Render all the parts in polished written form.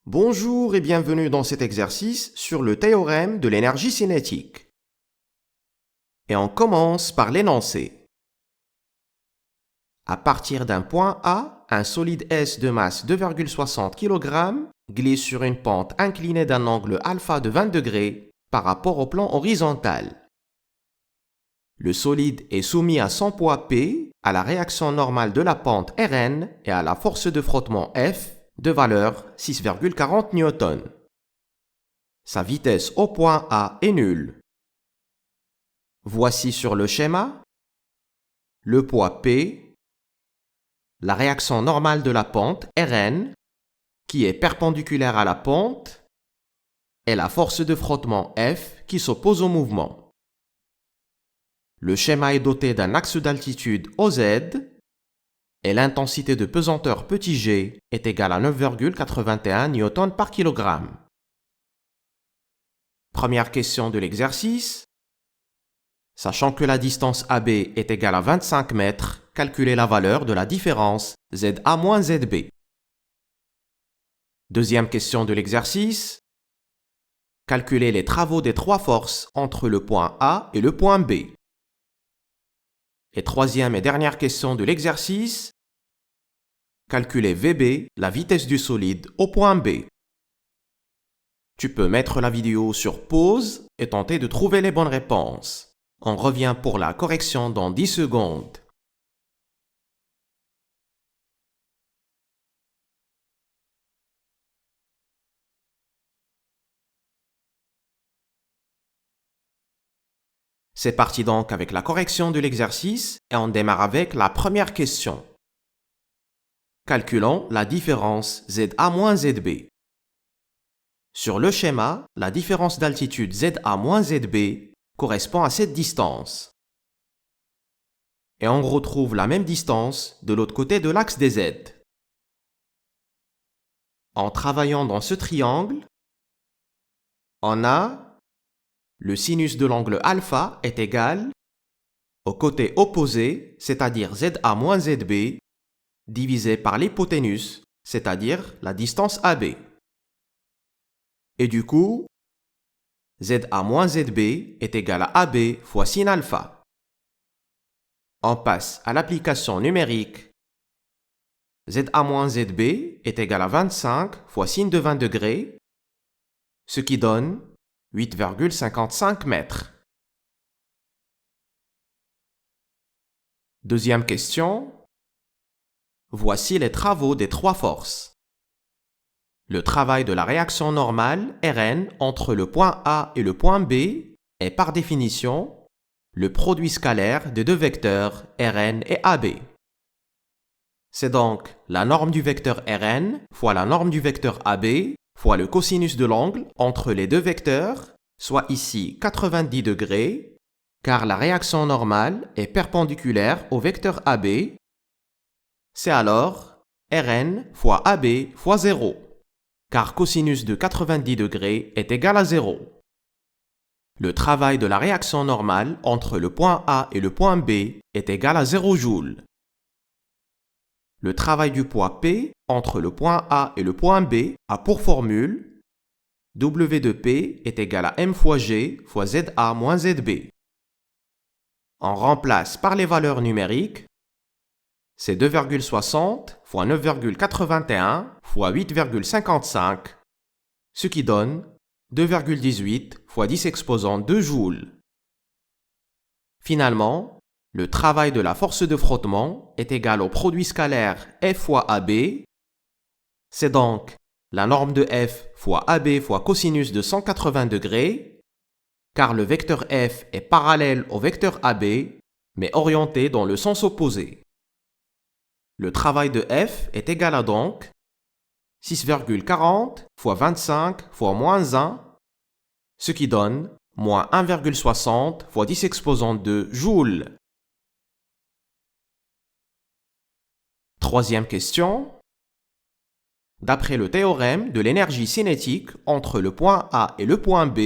Bonjour et bienvenue dans cet exercice sur le théorème de l'énergie cinétique. Et on commence par l'énoncé. À partir d'un point A, un solide S de masse 2,60 kg glisse sur une pente inclinée d'un angle alpha de 20 degrés par rapport au plan horizontal. Le solide est soumis à son poids P, à la réaction normale de la pente Rn et à la force de frottement F de valeur 6,40 N. Sa vitesse au point A est nulle. Voici sur le schéma le poids P, la réaction normale de la pente Rn qui est perpendiculaire à la pente et la force de frottement F qui s'oppose au mouvement. Le schéma est doté d'un axe d'altitude OZ et l'intensité de pesanteur petit g est égale à 9,81 N par kg. Première question de l'exercice. Sachant que la distance AB est égale à 25 mètres, calculez la valeur de la différence ZA moins ZB. Deuxième question de l'exercice. Calculez les travaux des trois forces entre le point A et le point B. Et troisième et dernière question de l'exercice. Calculez VB, la vitesse du solide, au point B. Tu peux mettre la vidéo sur pause et tenter de trouver les bonnes réponses. On revient pour la correction dans 10 secondes. C'est parti donc avec la correction de l'exercice et on démarre avec la première question. Calculons la différence ZA moins ZB. Sur le schéma, la différence d'altitude ZA moins ZB correspond à cette distance. Et on retrouve la même distance de l'autre côté de l'axe des Z. En travaillant dans ce triangle, on a le sinus de l'angle alpha est égal au côté opposé, c'est-à-dire ZA moins ZB, divisé par l'hypoténuse, c'est-à-dire la distance AB. Et du coup, ZA moins ZB est égal à AB fois sin alpha. On passe à l'application numérique. ZA moins ZB est égal à 25 fois sin de 20 degrés, ce qui donne 8,55 mètres. Deuxième question. Voici les travaux des trois forces. Le travail de la réaction normale Rn entre le point A et le point B est par définition le produit scalaire des deux vecteurs Rn et AB. C'est donc la norme du vecteur Rn fois la norme du vecteur AB fois le cosinus de l'angle entre les deux vecteurs, soit ici 90 degrés, car la réaction normale est perpendiculaire au vecteur AB. C'est alors Rn fois AB fois 0, car cosinus de 90 degrés est égal à 0. Le travail de la réaction normale entre le point A et le point B est égal à 0 joules. Le travail du poids P entre le point A et le point B a pour formule W de P est égal à M fois G fois ZA moins ZB. On remplace par les valeurs numériques. C'est 2,60 fois 9,81 fois 8,55, ce qui donne 2,18 fois 10 exposant 2 joules. Finalement, le travail de la force de frottement est égal au produit scalaire F fois AB. C'est donc la norme de F fois AB fois cosinus de 180 degrés, car le vecteur F est parallèle au vecteur AB, mais orienté dans le sens opposé. Le travail de F est égal à donc 6,40 fois 25 fois moins 1, ce qui donne moins 1,60 fois 10 exposant 2 joules. Troisième question. D'après le théorème de l'énergie cinétique entre le point A et le point B,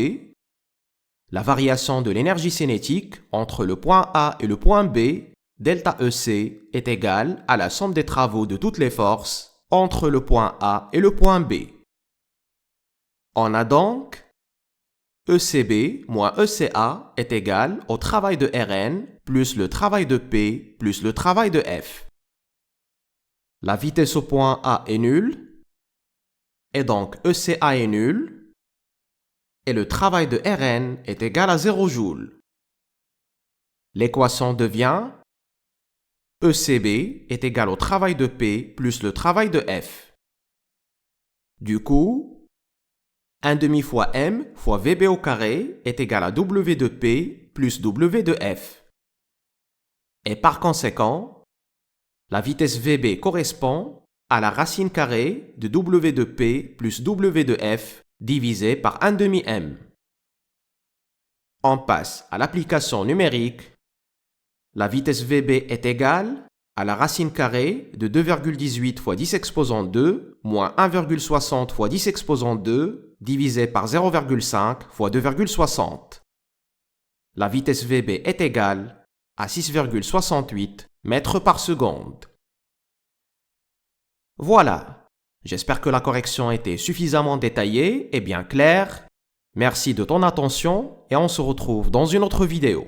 la variation de l'énergie cinétique entre le point A et le point B, delta EC, est égale à la somme des travaux de toutes les forces entre le point A et le point B. On a donc ECB moins ECA est égal au travail de Rn plus le travail de P plus le travail de F. La vitesse au point A est nulle, et donc ECA est nul, et le travail de Rn est égal à 0 joules. L'équation devient ECB est égal au travail de P plus le travail de F. Du coup, 1/2 fois m fois Vb au carré est égal à W de P plus W de F. Et par conséquent, la vitesse Vb correspond à la racine carrée de W de P plus W de F divisé par 1/2 m. On passe à l'application numérique. La vitesse Vb est égale à la racine carrée de 2,18 fois 10 exposant 2 moins 1,60 fois 10 exposant 2 divisé par 0,5 fois 2,60. La vitesse Vb est égale à 6,68 mètres par seconde. Voilà, j'espère que la correction était suffisamment détaillée et bien claire. Merci de ton attention et on se retrouve dans une autre vidéo.